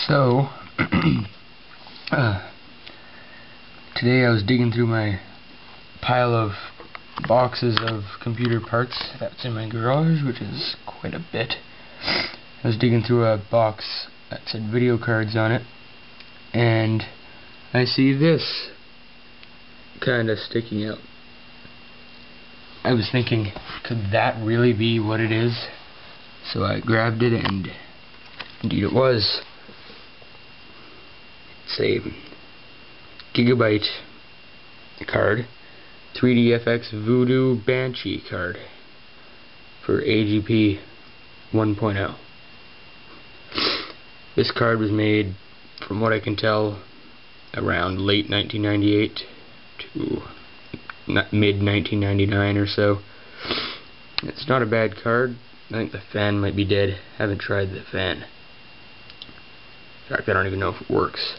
So, today I was digging through my pile of boxes of computer parts that's in my garage, which is quite a bit. I was digging through a box that said video cards on it, and I see this kind of sticking out. I was thinking, could that really be what it is? So I grabbed it, and indeed it was. It's a gigabyte card, 3Dfx Voodoo Banshee card for AGP 1.0. This card was made, from what I can tell, around late 1998 to mid 1999 or so. It's not a bad card. I think the fan might be dead. Haven't tried the fan. In fact, I don't even know if it works.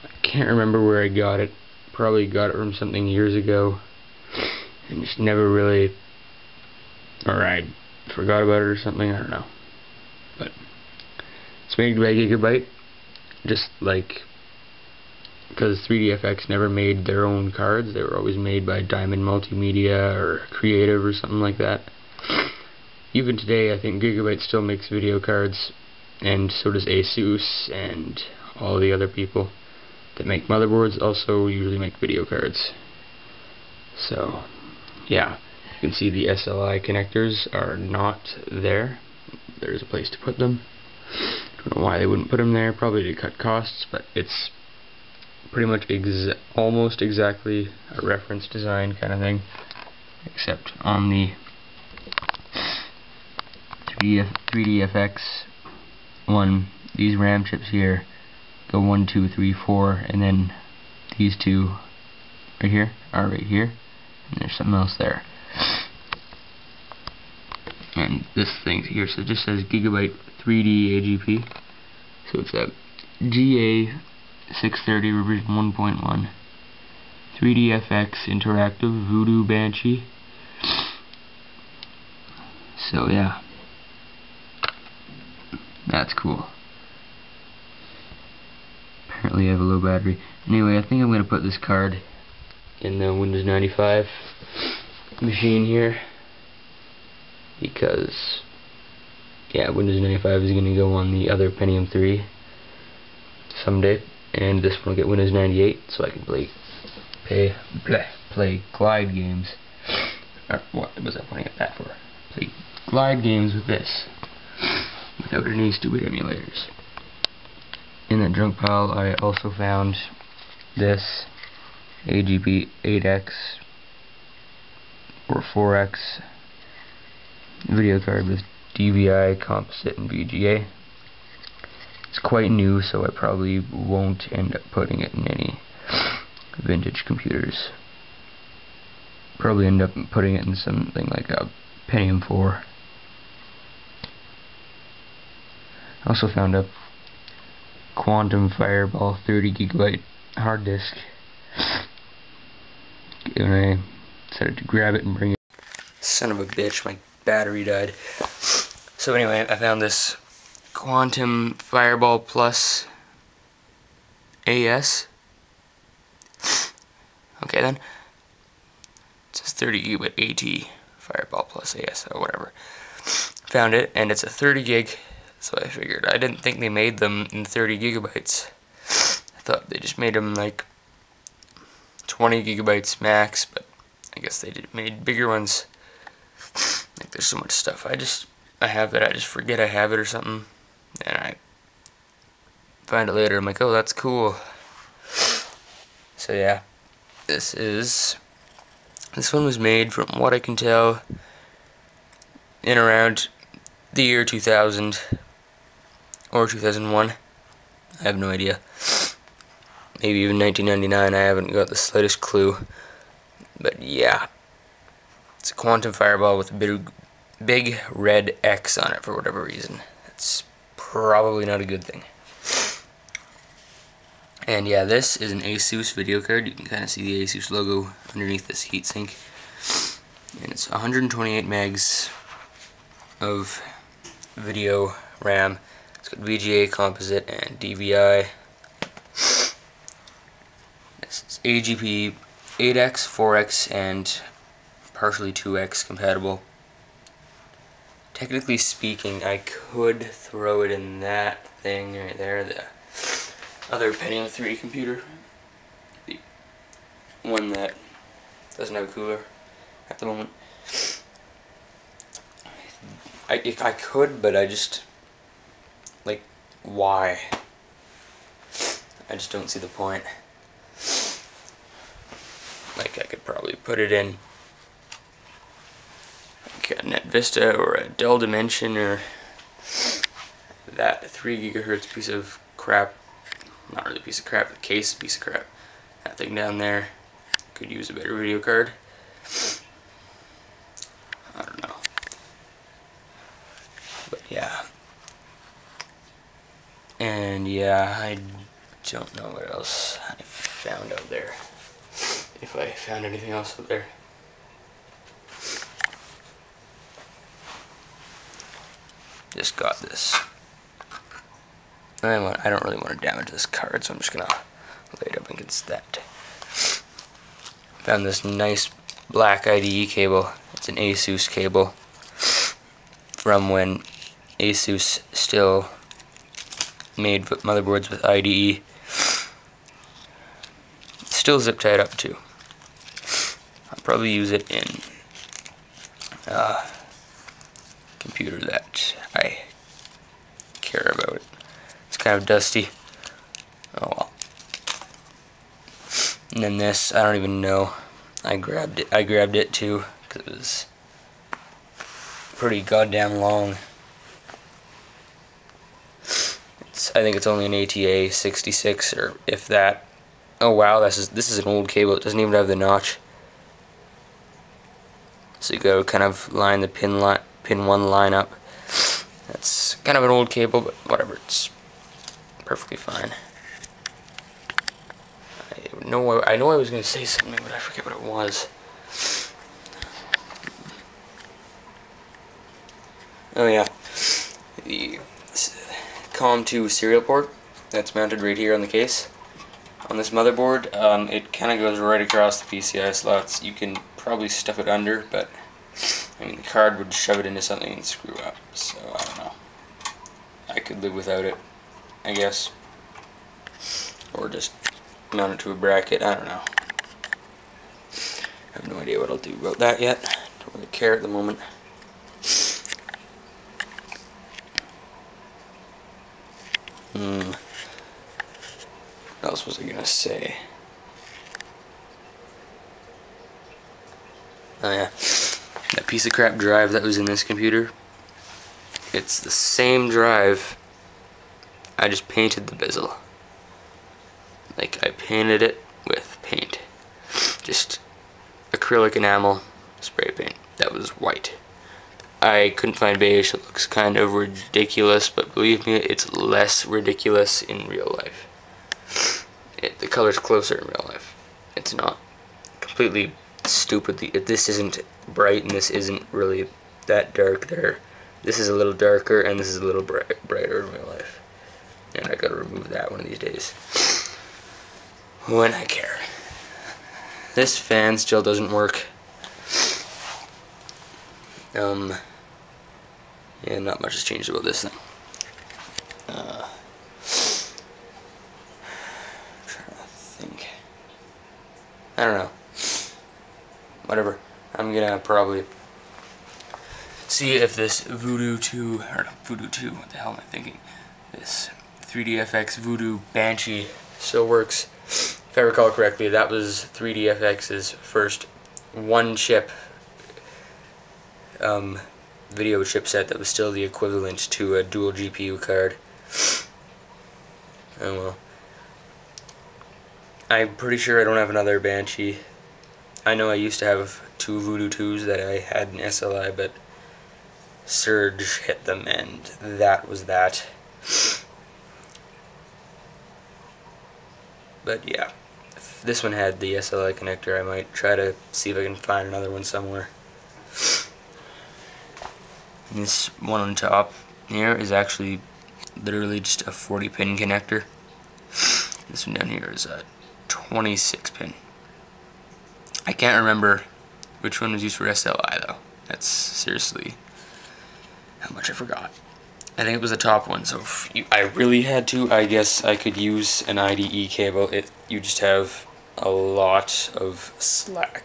I can't remember where I got it. Probably got it from something years ago and just never really, or I forgot about it or something, I don't know. But it's made by Gigabyte, just like, because 3DFX never made their own cards. They were always made by Diamond Multimedia or Creative or something like that. Even today, I think Gigabyte still makes video cards, and so does ASUS and all the other people that make motherboards also usually make video cards. So, yeah, you can see the SLI connectors are not there. There's a place to put them. Don't know why they wouldn't put them there, probably to cut costs, but it's pretty much almost exactly a reference design kind of thing, except on the 3DFX one, these RAM chips here go 1, 2, 3, 4, and then these two right here are right here, and there's something else there. And this thing here, so it just says Gigabyte 3D AGP, so it's a GA630 revision 1.1 3DFX Interactive Voodoo Banshee. So yeah, that's cool. Apparently I have a low battery. Anyway, I think I'm going to put this card in the Windows 95 machine here, because yeah, Windows 95 is going to go on the other Pentium 3 someday, and this one will get Windows 98, so I can play glide games. Or what was I pointing at that for? Play glide games with this without any stupid emulators. In that junk pile, I also found this AGP 8X or 4X video card with DVI, composite, and VGA. It's quite new, so I probably won't end up putting it in any vintage computers. Probably end up putting it in something like a Pentium 4. I also found a Quantum Fireball 30 gigabyte hard disk, and I decided to grab it and bring it. Son of a bitch, my battery died. So anyway, I found this Quantum Fireball Plus AS. Okay then. It says 30 gigabit AT Fireball Plus AS or whatever. Found it, and it's a 30 gig. So I figured, I didn't think they made them in 30 gigabytes. I thought they just made them like 20 gigabytes max, but I guess they made bigger ones. Like, there's so much stuff. I have it, I just forget I have it or something, and I find it later. I'm like, oh, that's cool. So yeah, this one was made, from what I can tell, in around the year 2000 or 2001. I have no idea. Maybe even 1999. I haven't got the slightest clue. But yeah, it's a Quantum Fireball with a big red X on it for whatever reason. It's probably not a good thing. And yeah, this is an ASUS video card. You can kind of see the ASUS logo underneath this heatsink. And it's 128 megs of video RAM. It's got VGA, composite, and DVI. This is AGP 8X, 4X, and partially 2X compatible. Technically speaking, I could throw it in that thing right there, the other Pentium 3 computer. The one that doesn't have a cooler at the moment. I could, but I just, like, why? I just don't see the point. Like, I could probably put it in like a Net Vista or a Dell Dimension or that 3 GHz piece of crap. Not really a piece of crap, a case piece of crap. That thing down there could use a better video card. I don't know. But yeah. And yeah, I don't know what else I found out there. If I found anything else out there. Just got this. I don't really want to damage this card, so I'm just gonna lay it up against that. Found this nice black IDE cable. It's an ASUS cable from when ASUS still made motherboards with IDE. It's still zip tied up too. I'll probably use it in a computer that I care about. It's kind of dusty. Oh well. And then this, I don't even know. I grabbed it too because it was pretty goddamn long. I think it's only an ATA 66 or if that. Oh wow, this is an old cable. It doesn't even have the notch. So you go kind of line the pin 1 line up. That's kind of an old cable, but whatever. It's perfectly fine. I know I was going to say something, but I forget what it was. Oh yeah, the COM2 serial port that's mounted right here on the case. On this motherboard, it kind of goes right across the PCI slots. You can probably stuff it under, but I mean the card would shove it into something and screw up. So I don't know. I could live without it, I guess, or just mount it to a bracket. I don't know. I have no idea what I'll do about that yet. Don't really care at the moment. What else was I gonna say? Oh yeah, that piece of crap drive that was in this computer. It's the same drive. I just painted the bezel. Like I painted it with paint. Just acrylic enamel, spray paint. That was white. I couldn't find beige. It looks kind of ridiculous, but believe me, it's less ridiculous in real life. The color's closer in real life. It's not completely stupidly. This isn't bright, and this isn't really that dark there. This is a little darker, and this is a little brighter in real life. And I gotta remove that one of these days. When I care. This fan still doesn't work. Yeah, not much has changed about this thing. Trying to think. I don't know. Whatever. I'm gonna probably see if this Voodoo 2, or no, Voodoo 2, what the hell am I thinking? This 3Dfx Voodoo Banshee still works. If I recall correctly, that was 3Dfx's first one-chip video chipset that was still the equivalent to a dual GPU card. Oh well. I'm pretty sure I don't have another Banshee. I know I used to have 2 Voodoo 2s that I had in SLI, but Surge hit them and that was that. But yeah, if this one had the SLI connector, I might try to see if I can find another one somewhere. This one on top here is actually literally just a 40 pin connector. This one down here is a 26 pin. I can't remember which one was used for SLI though. That's seriously how much I forgot. I think it was the top one, so if I really had to, I guess I could use an IDE cable. You just have a lot of slack.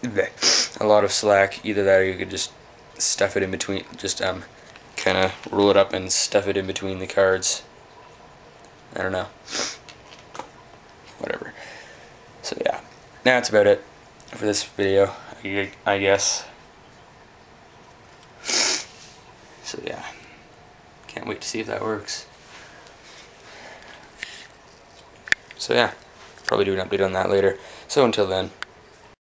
A lot of slack. Either that or you could just stuff it in between, just kind of roll it up and stuff it in between the cards. I don't know. Whatever. So yeah, that's about it for this video, I guess. So yeah, can't wait to see if that works. So yeah, probably do an update on that later. So until then.